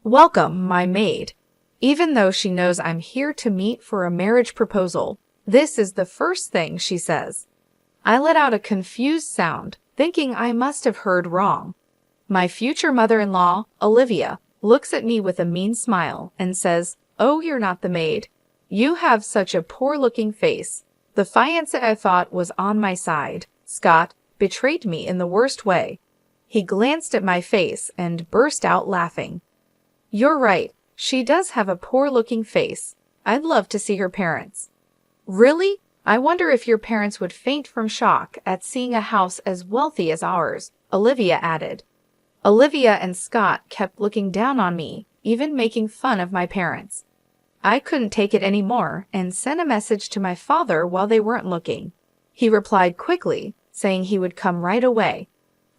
"Welcome, my maid." Even though she knows I'm here to meet for a marriage proposal, this is the first thing she says. I let out a confused sound, thinking I must have heard wrong. My future mother-in-law, Olivia, looks at me with a mean smile and says, "Oh, you're not the maid. You have such a poor-looking face." The fiancé I thought was on my side, Scott, betrayed me in the worst way. He glanced at my face and burst out laughing. "You're right. She does have a poor-looking face. I'd love to see her parents." "Really? I wonder if your parents would faint from shock at seeing a house as wealthy as ours," Olivia added. Olivia and Scott kept looking down on me, even making fun of my parents. I couldn't take it anymore and sent a message to my father while they weren't looking. He replied quickly, saying he would come right away.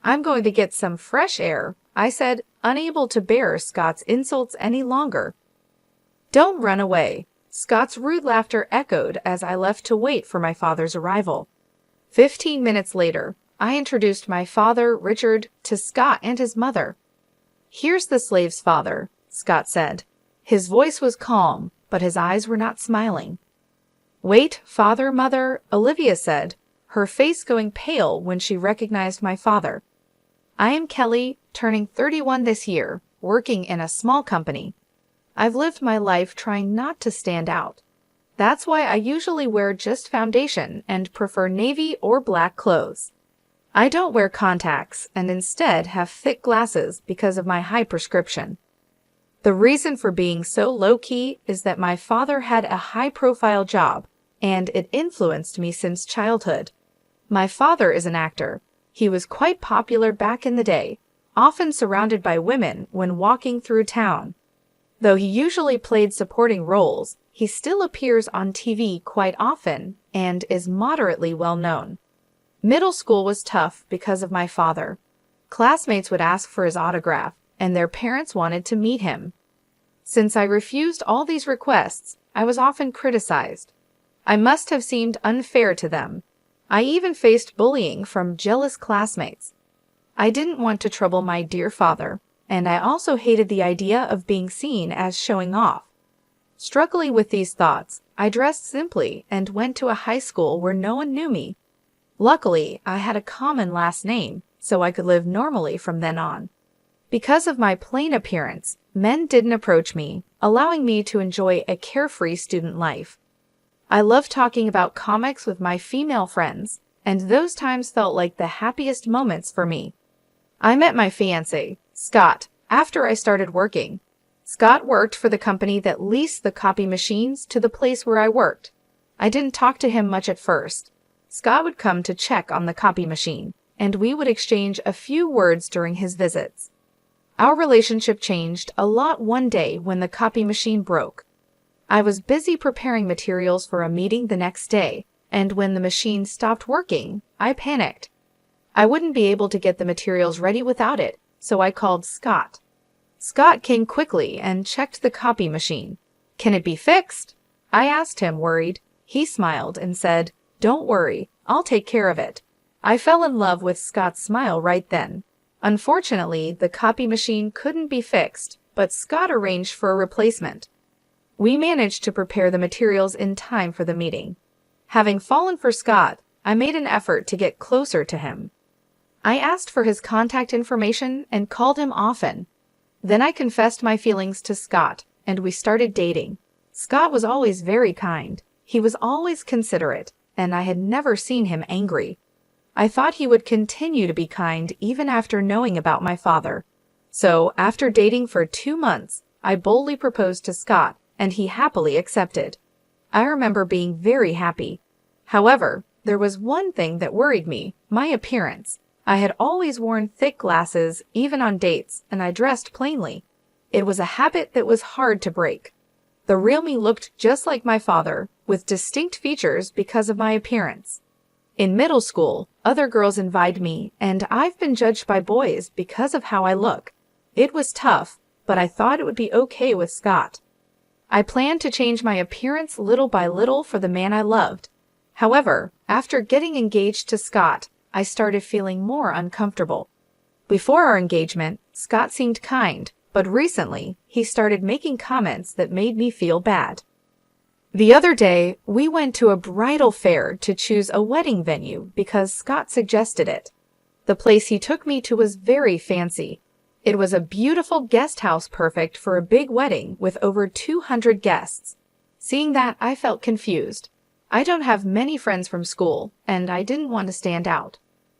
"I'm going to get some fresh air," I said, unable to bear Scott's insults any longer. "Don't run away." Scott's rude laughter echoed as I left to wait for my father's arrival. 15 minutes later, I introduced my father, Richard, to Scott and his mother. "Here's the slave's father," Scott said. His voice was calm, but his eyes were not smiling. "Wait, father, mother," Olivia said, her face going pale when she recognized my father. "I am Kelly, turning 31 this year, working in a small company. I've lived my life trying not to stand out. That's why I usually wear just foundation and prefer navy or black clothes. I don't wear contacts and instead have thick glasses because of my high prescription. The reason for being so low-key is that my father had a high-profile job, and it influenced me since childhood. My father is an actor. He was quite popular back in the day, often surrounded by women when walking through town. Though he usually played supporting roles, he still appears on TV quite often and is moderately well known. Middle school was tough because of my father. Classmates would ask for his autograph, and their parents wanted to meet him. Since I refused all these requests, I was often criticized. I must have seemed unfair to them. I even faced bullying from jealous classmates. I didn't want to trouble my dear father, and I also hated the idea of being seen as showing off. Struggling with these thoughts, I dressed simply and went to a high school where no one knew me. Luckily, I had a common last name, so I could live normally from then on. Because of my plain appearance, men didn't approach me, allowing me to enjoy a carefree student life. I loved talking about comics with my female friends, and those times felt like the happiest moments for me. I met my fiancé, Scott, after I started working. Scott worked for the company that leased the copy machines to the place where I worked. I didn't talk to him much at first. Scott would come to check on the copy machine, and we would exchange a few words during his visits. Our relationship changed a lot one day when the copy machine broke. I was busy preparing materials for a meeting the next day, and when the machine stopped working, I panicked. I wouldn't be able to get the materials ready without it, so I called Scott. Scott came quickly and checked the copy machine. "Can it be fixed?" I asked him, worried. He smiled and said, "Don't worry, I'll take care of it." I fell in love with Scott's smile right then. Unfortunately, the copy machine couldn't be fixed, but Scott arranged for a replacement. We managed to prepare the materials in time for the meeting. Having fallen for Scott, I made an effort to get closer to him. I asked for his contact information and called him often. Then I confessed my feelings to Scott, and we started dating. Scott was always very kind. He was always considerate, and I had never seen him angry. I thought he would continue to be kind even after knowing about my father. So, after dating for 2 months, I boldly proposed to Scott, and he happily accepted. I remember being very happy. However, there was one thing that worried me, my appearance. I had always worn thick glasses, even on dates, and I dressed plainly. It was a habit that was hard to break. The real me looked just like my father, with distinct features because of my appearance. In middle school, other girls envied me, and I've been judged by boys because of how I look. It was tough, but I thought it would be okay with Scott. I planned to change my appearance little by little for the man I loved. However, after getting engaged to Scott, I started feeling more uncomfortable. Before our engagement, Scott seemed kind, but recently he started making comments that made me feel bad. The other day, we went to a bridal fair to choose a wedding venue because Scott suggested it. The place he took me to was very fancy. It was a beautiful guest house perfect for a big wedding with over 200 guests. Seeing that, I felt confused. I don't have many friends from school, and I didn't want to stand out.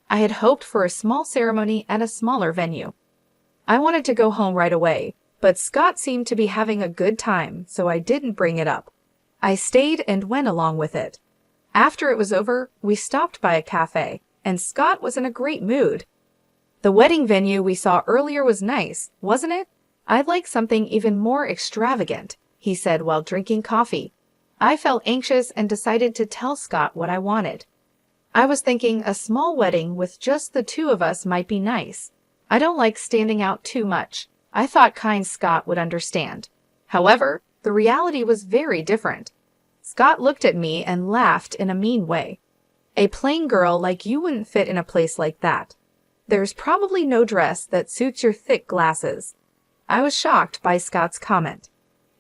I had hoped for a small ceremony at a smaller venue. I wanted to go home right away, but Scott seemed to be having a good time, so I didn't bring it up. I stayed and went along with it. After it was over, we stopped by a cafe, and Scott was in a great mood. The wedding venue we saw earlier was nice, wasn't it? I'd like something even more extravagant, he said while drinking coffee. I felt anxious and decided to tell Scott what I wanted. I was thinking a small wedding with just the two of us might be nice. I don't like standing out too much. I thought kind Scott would understand. However, the reality was very different. Scott looked at me and laughed in a mean way. A plain girl like you wouldn't fit in a place like that. There's probably no dress that suits your thick glasses. I was shocked by Scott's comment.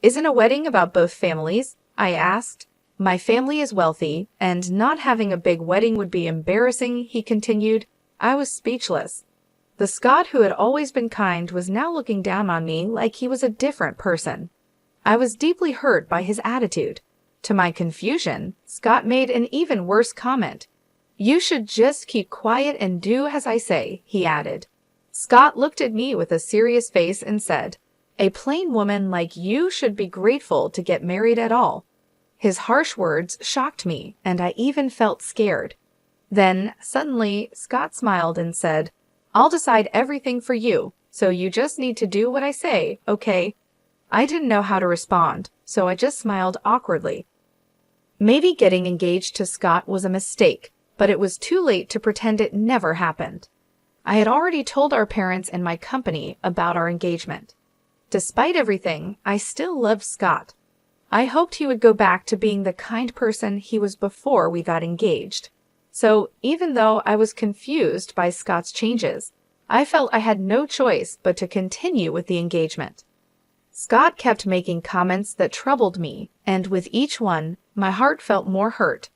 Isn't a wedding about both families? I asked. My family is wealthy, and not having a big wedding would be embarrassing, he continued. I was speechless. The Scott who had always been kind was now looking down on me like he was a different person. I was deeply hurt by his attitude. To my confusion, Scott made an even worse comment. You should just keep quiet and do as I say, he added. Scott looked at me with a serious face and said, A plain woman like you should be grateful to get married at all. His harsh words shocked me, and I even felt scared. Then, suddenly, Scott smiled and said, I'll decide everything for you, so you just need to do what I say, okay? I didn't know how to respond, so I just smiled awkwardly. Maybe getting engaged to Scott was a mistake, but it was too late to pretend it never happened. I had already told our parents and my company about our engagement. Despite everything, I still loved Scott. I hoped he would go back to being the kind person he was before we got engaged. So, even though I was confused by Scott's changes, I felt I had no choice but to continue with the engagement. Scott kept making comments that troubled me, and with each one, my heart felt more hurt.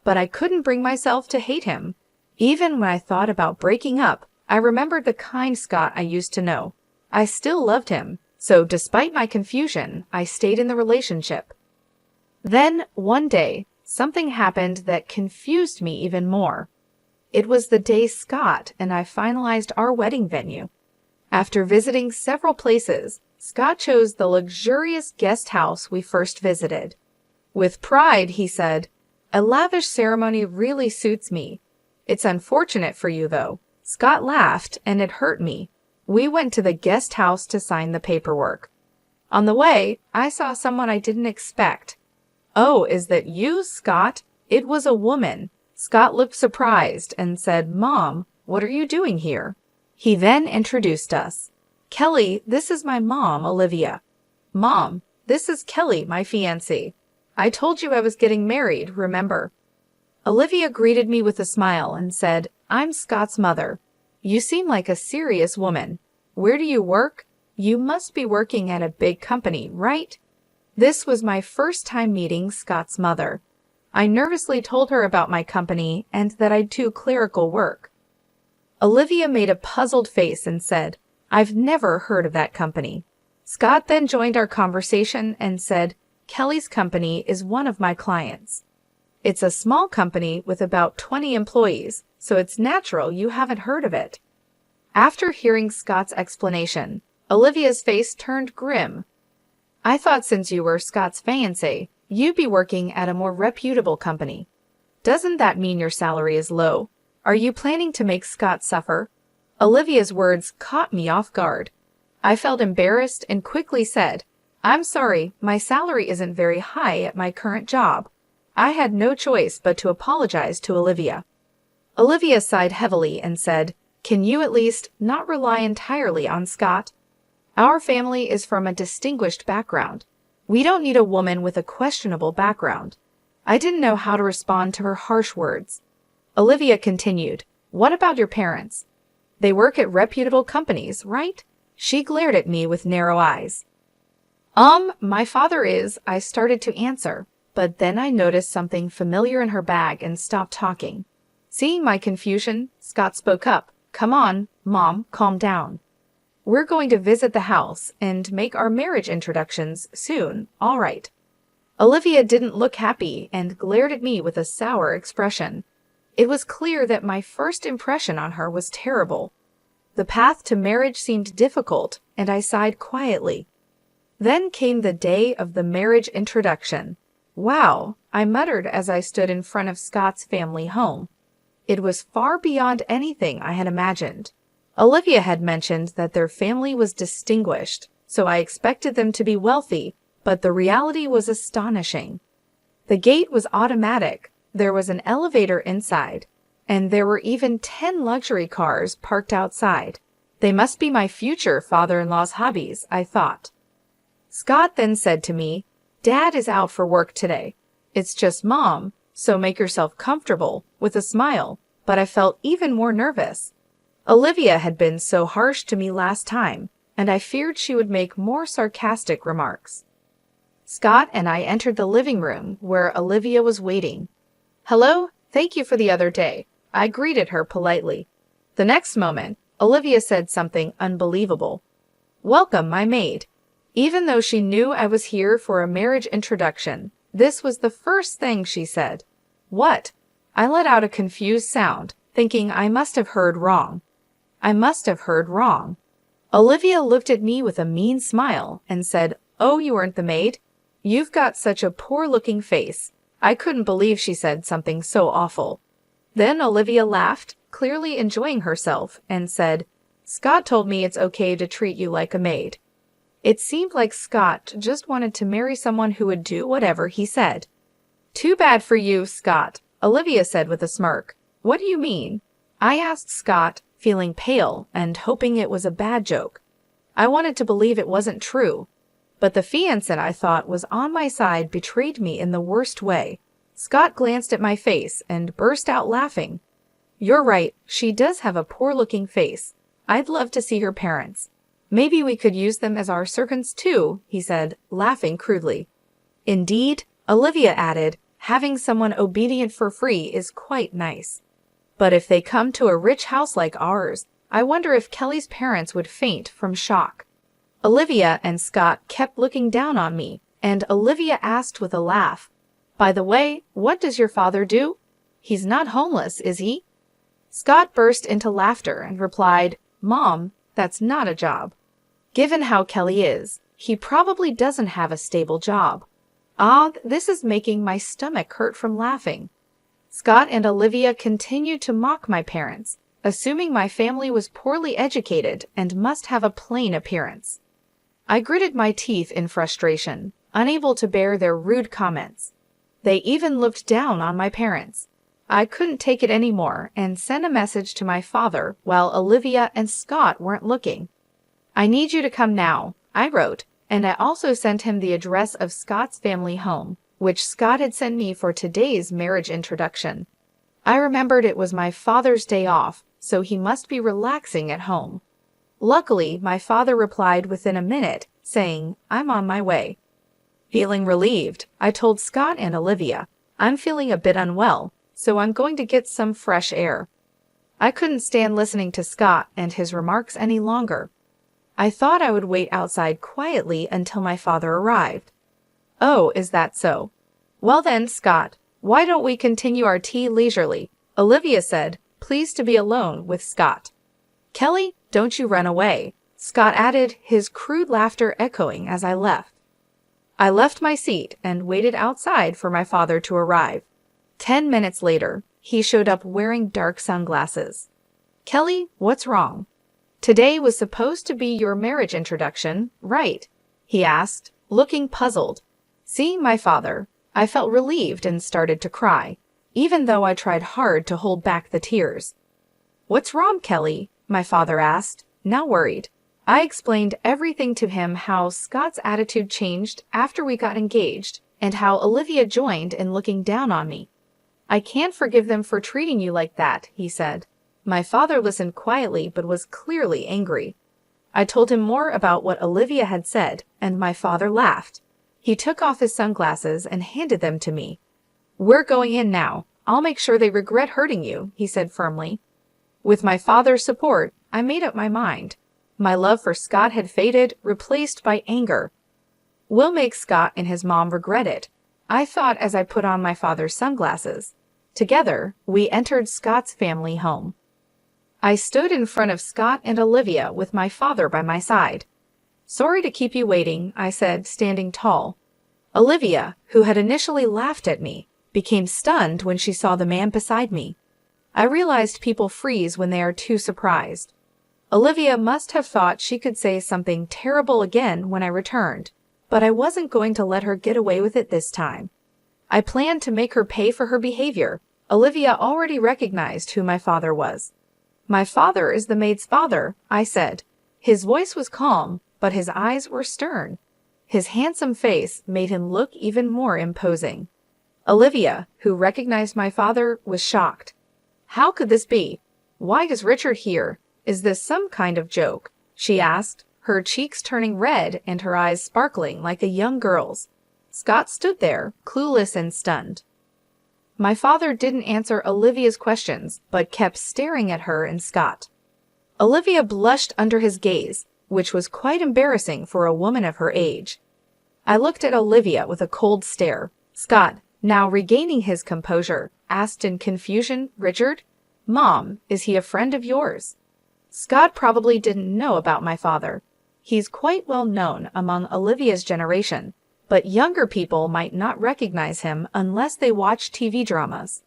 But I couldn't bring myself to hate him. Even when I thought about breaking up, I remembered the kind Scott I used to know. I still loved him, so despite my confusion, I stayed in the relationship. Then, one day, something happened that confused me even more. It was the day Scott and I finalized our wedding venue. After visiting several places, Scott chose the luxurious guest house we first visited. With pride, he said, A lavish ceremony really suits me. It's unfortunate for you, though. Scott laughed, and it hurt me. We went to the guest house to sign the paperwork. On the way, I saw someone I didn't expect. Oh, is that you, Scott? It was a woman. Scott looked surprised and said, Mom, what are you doing here? He then introduced us. Kelly, this is my mom, Olivia. Mom, this is Kelly, my fiancée. I told you I was getting married, remember? Olivia greeted me with a smile and said, I'm Scott's mother. You seem like a serious woman. Where do you work? You must be working at a big company, right? This was my first time meeting Scott's mother. I nervously told her about my company and that I do clerical work. Olivia made a puzzled face and said, I've never heard of that company. Scott then joined our conversation and said, Kelly's company is one of my clients. It's a small company with about 20 employees, so it's natural you haven't heard of it. After hearing Scott's explanation, Olivia's face turned grim. I thought since you were Scott's fiancé, you'd be working at a more reputable company. Doesn't that mean your salary is low? Are you planning to make Scott suffer? Olivia's words caught me off guard. I felt embarrassed and quickly said, I'm sorry, my salary isn't very high at my current job. I had no choice but to apologize to Olivia. Olivia sighed heavily and said, Can you at least not rely entirely on Scott? Our family is from a distinguished background. We don't need a woman with a questionable background. I didn't know how to respond to her harsh words. Olivia continued, What about your parents? They work at reputable companies, right? She glared at me with narrow eyes. My father is," I started to answer, but then I noticed something familiar in her bag and stopped talking. Seeing my confusion, Scott spoke up. "Come on, Mom, calm down. We're going to visit the house and make our marriage introductions soon, all right?" Olivia didn't look happy and glared at me with a sour expression. It was clear that my first impression on her was terrible. The path to marriage seemed difficult, and I sighed quietly. Then came the day of the marriage introduction. "Wow," I muttered as I stood in front of Scott's family home. It was far beyond anything I had imagined. Olivia had mentioned that their family was distinguished, so I expected them to be wealthy, but the reality was astonishing. The gate was automatic, there was an elevator inside, and there were even 10 luxury cars parked outside. They must be my future father-in-law's hobbies, I thought. Scott then said to me, "Dad is out for work today. It's just Mom, so make yourself comfortable," with a smile, but I felt even more nervous. Olivia had been so harsh to me last time, and I feared she would make more sarcastic remarks. Scott and I entered the living room where Olivia was waiting. "Hello, thank you for the other day," I greeted her politely. The next moment, Olivia said something unbelievable. "Welcome, my maid." Even though she knew I was here for a marriage introduction, this was the first thing she said. "What?" I let out a confused sound, thinking I must have heard wrong. Olivia looked at me with a mean smile and said, "Oh, you aren't the maid? You've got such a poor-looking face." I couldn't believe she said something so awful. Then Olivia laughed, clearly enjoying herself, and said, "Scott told me it's okay to treat you like a maid." It seemed like Scott just wanted to marry someone who would do whatever he said. "Too bad for you, Scott," Olivia said with a smirk. "What do you mean?" I asked Scott, feeling pale and hoping it was a bad joke. I wanted to believe it wasn't true, but the fiancé I thought was on my side betrayed me in the worst way. Scott glanced at my face and burst out laughing. "You're right, she does have a poor-looking face. I'd love to see her parents. Maybe we could use them as our servants too," he said, laughing crudely. "Indeed," Olivia added, "having someone obedient for free is quite nice. But if they come to a rich house like ours, I wonder if Kelly's parents would faint from shock." Olivia and Scott kept looking down on me, and Olivia asked with a laugh, "By the way, what does your father do? He's not homeless, is he?" Scott burst into laughter and replied, "Mom, that's not a job. Given how Kelly is, he probably doesn't have a stable job." This is making my stomach hurt from laughing. Scott and Olivia continued to mock my parents, assuming my family was poorly educated and must have a plain appearance. I gritted my teeth in frustration, unable to bear their rude comments. They even looked down on my parents. I couldn't take it anymore and sent a message to my father while Olivia and Scott weren't looking. "I need you to come now," I wrote, and I also sent him the address of Scott's family home, which Scott had sent me for today's marriage introduction. I remembered it was my father's day off, so he must be relaxing at home. Luckily, my father replied within a minute, saying, "I'm on my way." Feeling relieved, I told Scott and Olivia, "I'm feeling a bit unwell, so I'm going to get some fresh air." I couldn't stand listening to Scott and his remarks any longer. I thought I would wait outside quietly until my father arrived. "Oh, is that so? Well then, Scott, why don't we continue our tea leisurely?" Olivia said, pleased to be alone with Scott. "Kelly, don't you run away," Scott added, his crude laughter echoing as I left. I left my seat and waited outside for my father to arrive. 10 minutes later, he showed up wearing dark sunglasses. "Kelly, what's wrong? Today was supposed to be your marriage introduction, right?" he asked, looking puzzled. Seeing my father, I felt relieved and started to cry, even though I tried hard to hold back the tears. "What's wrong, Kelly?" my father asked, now worried. I explained everything to him, how Scott's attitude changed after we got engaged, and how Olivia joined in looking down on me. "I can't forgive them for treating you like that," he said. My father listened quietly but was clearly angry. I told him more about what Olivia had said, and my father laughed. He took off his sunglasses and handed them to me. "We're going in now. I'll make sure they regret hurting you," he said firmly. With my father's support, I made up my mind. My love for Scott had faded, replaced by anger. "We'll make Scott and his mom regret it," I thought as I put on my father's sunglasses. Together, we entered Scott's family home. I stood in front of Scott and Olivia with my father by my side. "Sorry to keep you waiting," I said, standing tall. Olivia, who had initially laughed at me, became stunned when she saw the man beside me. I realized people freeze when they are too surprised. Olivia must have thought she could say something terrible again when I returned, but I wasn't going to let her get away with it this time. I planned to make her pay for her behavior. Olivia already recognized who my father was. "My father is the maid's father," I said. His voice was calm, but his eyes were stern. His handsome face made him look even more imposing. Olivia, who recognized my father, was shocked. "How could this be? Why is Richard here? Is this some kind of joke?" she asked, her cheeks turning red and her eyes sparkling like a young girl's. Scott stood there, clueless and stunned. My father didn't answer Olivia's questions, but kept staring at her and Scott. Olivia blushed under his gaze, which was quite embarrassing for a woman of her age. I looked at Olivia with a cold stare. Scott, now regaining his composure, asked in confusion, "Richard? Mom, is he a friend of yours?" Scott probably didn't know about my father. He's quite well known among Olivia's generation, but younger people might not recognize him unless they watch TV dramas.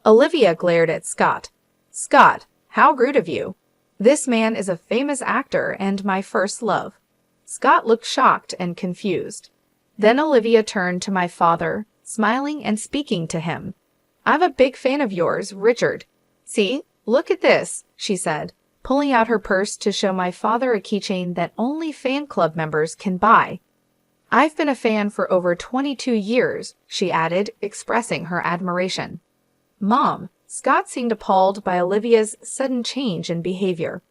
Olivia glared at Scott. "Scott, how rude of you. This man is a famous actor and my first love." Scott looked shocked and confused. Then Olivia turned to my father, smiling and speaking to him. "I'm a big fan of yours, Richard. See, look at this," she said, pulling out her purse to show my father a keychain that only fan club members can buy. "I've been a fan for over 22 years, she added, expressing her admiration. "Mom," Scott seemed appalled by Olivia's sudden change in behavior.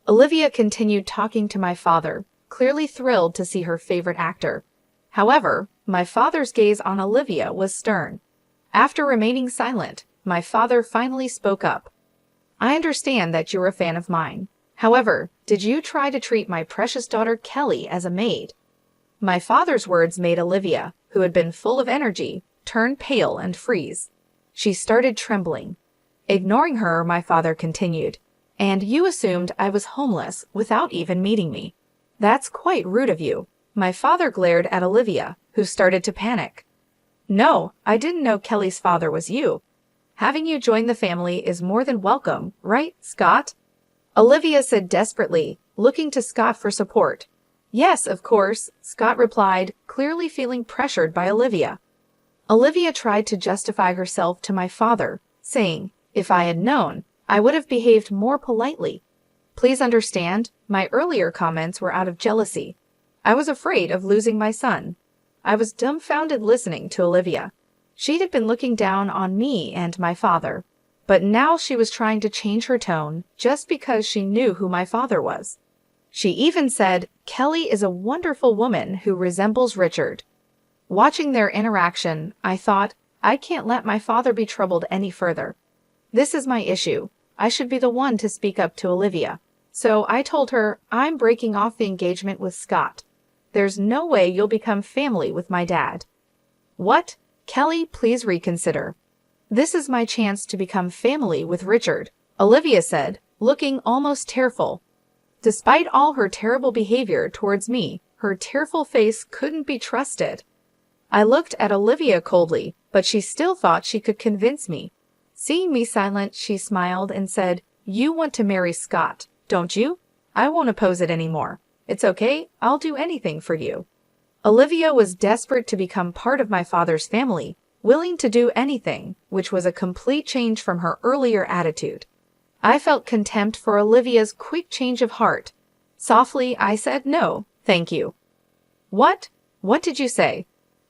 Olivia continued talking to my father, clearly thrilled to see her favorite actor. However, my father's gaze on Olivia was stern. After remaining silent, my father finally spoke up. "I understand that you're a fan of mine. However, did you try to treat my precious daughter Kelly as a maid?" My father's words made Olivia, who had been full of energy, turn pale and freeze. She started trembling. Ignoring her, my father continued, "And you assumed I was homeless without even meeting me. That's quite rude of you." My father glared at Olivia, who started to panic. "No, I didn't know Kelly's father was you. Having you join the family is more than welcome, right, Scott?" Olivia said desperately, looking to Scott for support. "Yes, of course," Scott replied, clearly feeling pressured by Olivia. Olivia tried to justify herself to my father, saying, "If I had known, I would have behaved more politely. Please understand, my earlier comments were out of jealousy. I was afraid of losing my son." I was dumbfounded listening to Olivia. She had been looking down on me and my father, but now she was trying to change her tone just because she knew who my father was. She even said, "Kelly is a wonderful woman who resembles Richard." Watching their interaction, I thought, I can't let my father be troubled any further. This is my issue. I should be the one to speak up to Olivia. So I told her, "I'm breaking off the engagement with Scott. There's no way you'll become family with my dad." "What? Kelly, please reconsider. This is my chance to become family with Richard," Olivia said, looking almost tearful. Despite all her terrible behavior towards me, her tearful face couldn't be trusted. I looked at Olivia coldly, but she still thought she could convince me. Seeing me silent, she smiled and said, "You want to marry Scott, don't you? I won't oppose it anymore. It's okay, I'll do anything for you." Olivia was desperate to become part of my father's family, willing to do anything, which was a complete change from her earlier attitude. I felt contempt for Olivia's quick change of heart. Softly, I said, "No, thank you." "What? What did you say?"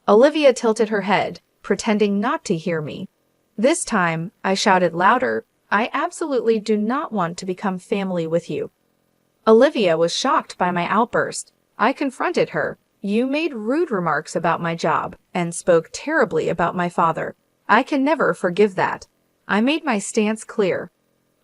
Olivia tilted her head, pretending not to hear me. This time, I shouted louder, "I absolutely do not want to become family with you." Olivia was shocked by my outburst. I confronted her. You made rude remarks about my job and spoke terribly about my father. I can never forgive that. I made my stance clear.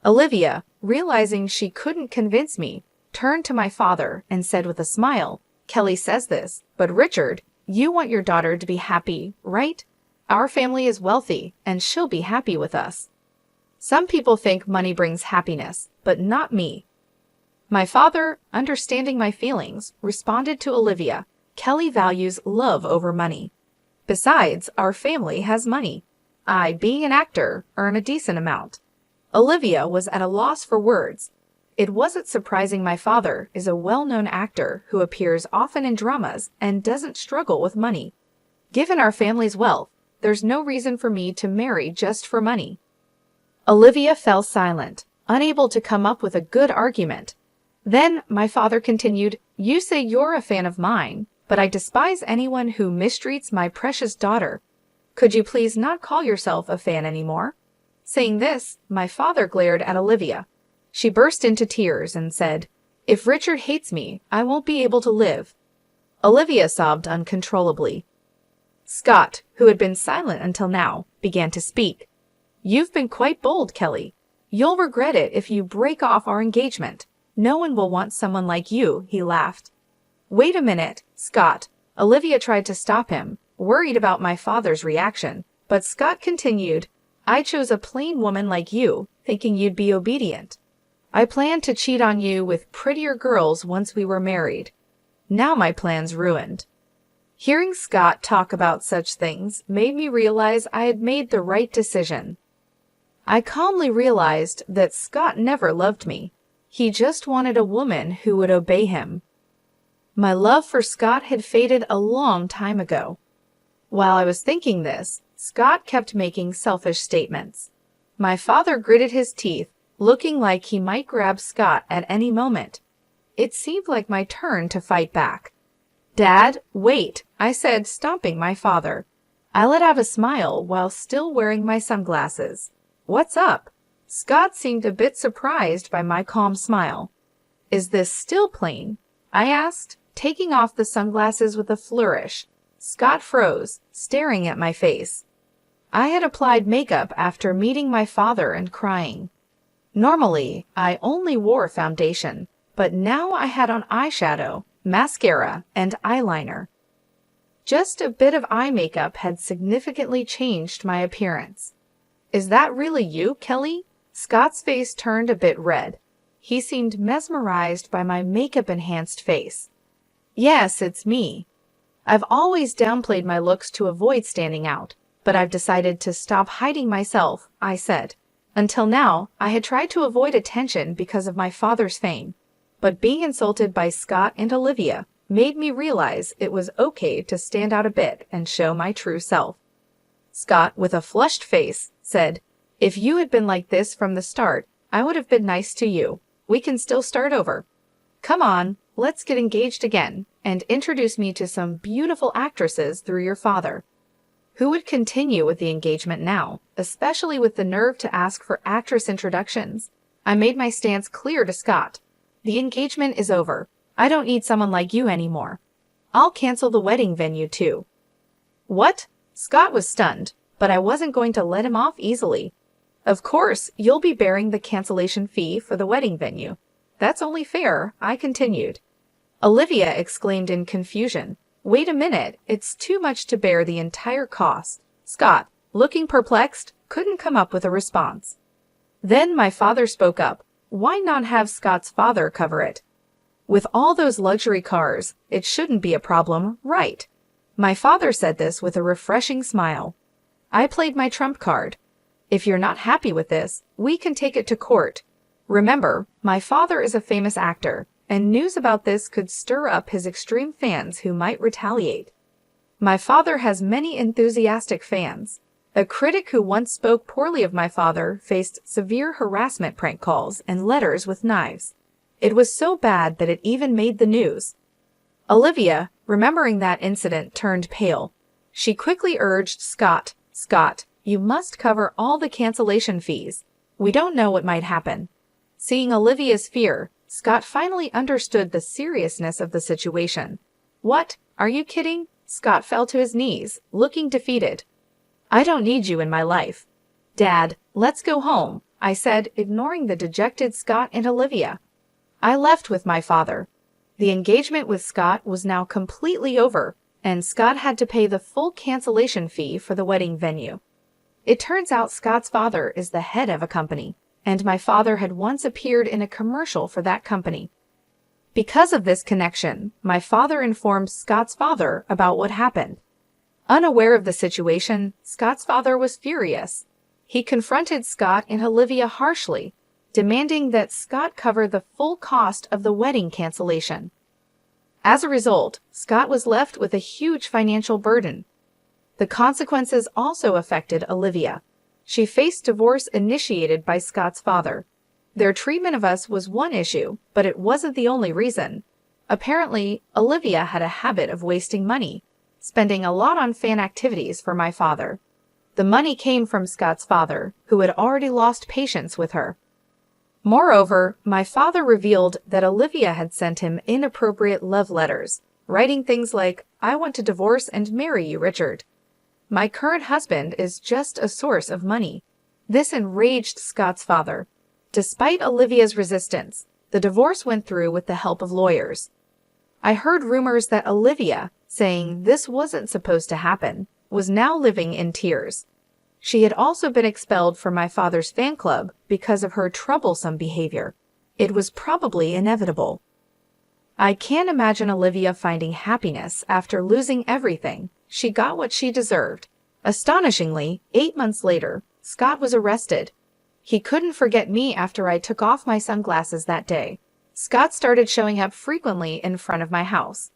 Olivia, realizing she couldn't convince me, turned to my father and said with a smile, Kelly says this, but Richard, you want your daughter to be happy, right? Our family is wealthy, and she'll be happy with us. Some people think money brings happiness, but not me. My father, understanding my feelings, responded to Olivia, Kelly values love over money. Besides, our family has money. I, being an actor, earn a decent amount. Olivia was at a loss for words. It wasn't surprising my father is a well-known actor who appears often in dramas and doesn't struggle with money. Given our family's wealth, there's no reason for me to marry just for money. Olivia fell silent, unable to come up with a good argument. Then my father continued, You say you're a fan of mine, but I despise anyone who mistreats my precious daughter. Could you please not call yourself a fan anymore? Saying this, my father glared at Olivia. She burst into tears and said, If Richard hates me, I won't be able to live. Olivia sobbed uncontrollably. Scott, who had been silent until now, began to speak. You've been quite bold, Kelly. You'll regret it if you break off our engagement. No one will want someone like you, he laughed. Wait a minute, Scott. Olivia tried to stop him, worried about my father's reaction, but Scott continued, I chose a plain woman like you, thinking you'd be obedient. I planned to cheat on you with prettier girls once we were married. Now my plan's ruined. Hearing Scott talk about such things made me realize I had made the right decision. I calmly realized that Scott never loved me. He just wanted a woman who would obey him. My love for Scott had faded a long time ago. While I was thinking this, Scott kept making selfish statements. My father gritted his teeth, looking like he might grab Scott at any moment. It seemed like my turn to fight back. Dad, wait, I said, stomping my father. I let out a smile while still wearing my sunglasses. What's up? Scott seemed a bit surprised by my calm smile. Is this still plain? I asked, taking off the sunglasses with a flourish. Scott froze, staring at my face. I had applied makeup after meeting my father and crying. Normally, I only wore foundation, but now I had on eyeshadow, mascara, and eyeliner. Just a bit of eye makeup had significantly changed my appearance. Is that really you, Kelly? Scott's face turned a bit red. He seemed mesmerized by my makeup-enhanced face. Yes, it's me. I've always downplayed my looks to avoid standing out, but I've decided to stop hiding myself, I said. Until now, I had tried to avoid attention because of my father's fame, but being insulted by Scott and Olivia made me realize it was okay to stand out a bit and show my true self. Scott, with a flushed face, said, If you had been like this from the start, I would have been nice to you. We can still start over. Come on, let's get engaged again, and introduce me to some beautiful actresses through your father. Who would continue with the engagement now, especially with the nerve to ask for actress introductions? I made my stance clear to Scott. The engagement is over. I don't need someone like you anymore. I'll cancel the wedding venue too. What? Scott was stunned, but I wasn't going to let him off easily. Of course, you'll be bearing the cancellation fee for the wedding venue. That's only fair, I continued. Olivia exclaimed in confusion. Wait a minute, it's too much to bear the entire cost. Scott, looking perplexed, couldn't come up with a response. Then my father spoke up. Why not have Scott's father cover it? With all those luxury cars, it shouldn't be a problem, right? My father said this with a refreshing smile. I played my trump card. If you're not happy with this, we can take it to court. Remember, my father is a famous actor, and news about this could stir up his extreme fans who might retaliate. My father has many enthusiastic fans. A critic who once spoke poorly of my father faced severe harassment prank calls and letters with knives. It was so bad that it even made the news. Olivia, remembering that incident, turned pale. She quickly urged Scott, you must cover all the cancellation fees. We don't know what might happen. Seeing Olivia's fear, Scott finally understood the seriousness of the situation. What? Are you kidding? Scott fell to his knees, looking defeated. I don't need you in my life. Dad, let's go home, I said, ignoring the dejected Scott and Olivia. I left with my father. The engagement with Scott was now completely over, and Scott had to pay the full cancellation fee for the wedding venue. It turns out Scott's father is the head of a company, and my father had once appeared in a commercial for that company. Because of this connection, my father informed Scott's father about what happened. Unaware of the situation, Scott's father was furious. He confronted Scott and Olivia harshly, demanding that Scott cover the full cost of the wedding cancellation. As a result, Scott was left with a huge financial burden. The consequences also affected Olivia. She faced divorce initiated by Scott's father. Their treatment of us was one issue, but it wasn't the only reason. Apparently, Olivia had a habit of wasting money, spending a lot on fan activities for my father. The money came from Scott's father, who had already lost patience with her. Moreover, my father revealed that Olivia had sent him inappropriate love letters, writing things like, "I want to divorce and marry you, Richard. My current husband is just a source of money." This enraged Scott's father. Despite Olivia's resistance, the divorce went through with the help of lawyers. I heard rumors that Olivia, saying this wasn't supposed to happen, was now living in tears. She had also been expelled from my father's fan club because of her troublesome behavior. It was probably inevitable. I can't imagine Olivia finding happiness after losing everything. She got what she deserved. Astonishingly, 8 months later, Scott was arrested. He couldn't forget me after I took off my sunglasses that day. Scott started showing up frequently in front of my house.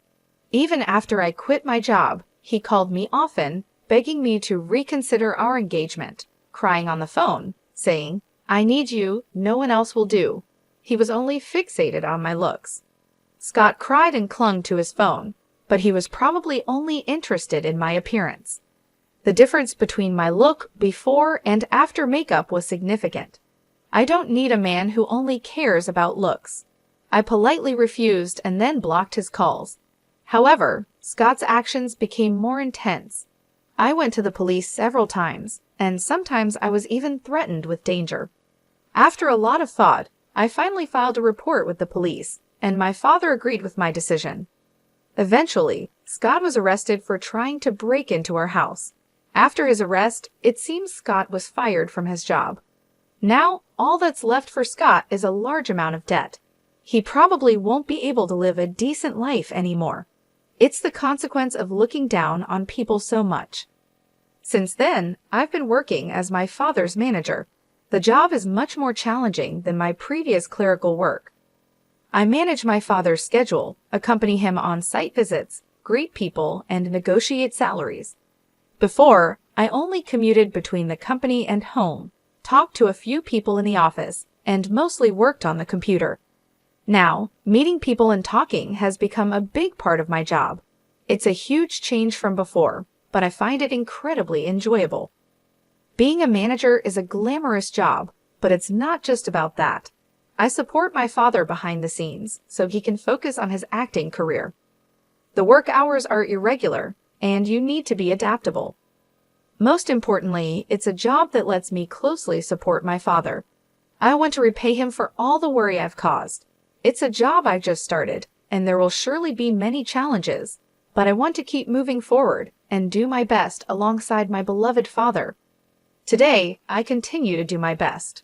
Even after I quit my job, he called me often, begging me to reconsider our engagement, crying on the phone, saying, "I need you, no one else will do." He was only fixated on my looks. Scott cried and clung to his phone, but he was probably only interested in my appearance. The difference between my look before and after makeup was significant. I don't need a man who only cares about looks. I politely refused and then blocked his calls. However, Scott's actions became more intense. I went to the police several times, and sometimes I was even threatened with danger. After a lot of thought, I finally filed a report with the police, and my father agreed with my decision. Eventually, Scott was arrested for trying to break into our house. After his arrest, it seems Scott was fired from his job. Now, all that's left for Scott is a large amount of debt. He probably won't be able to live a decent life anymore. It's the consequence of looking down on people so much. Since then, I've been working as my father's manager. The job is much more challenging than my previous clerical work. I manage my father's schedule, accompany him on site visits, greet people, and negotiate salaries. Before, I only commuted between the company and home, talked to a few people in the office, and mostly worked on the computer. Now, meeting people and talking has become a big part of my job. It's a huge change from before, but I find it incredibly enjoyable. Being a manager is a glamorous job, but it's not just about that. I support my father behind the scenes so he can focus on his acting career. The work hours are irregular, and you need to be adaptable. Most importantly, it's a job that lets me closely support my father. I want to repay him for all the worry I've caused. It's a job I've just started, and there will surely be many challenges, but I want to keep moving forward and do my best alongside my beloved father. Today, I continue to do my best.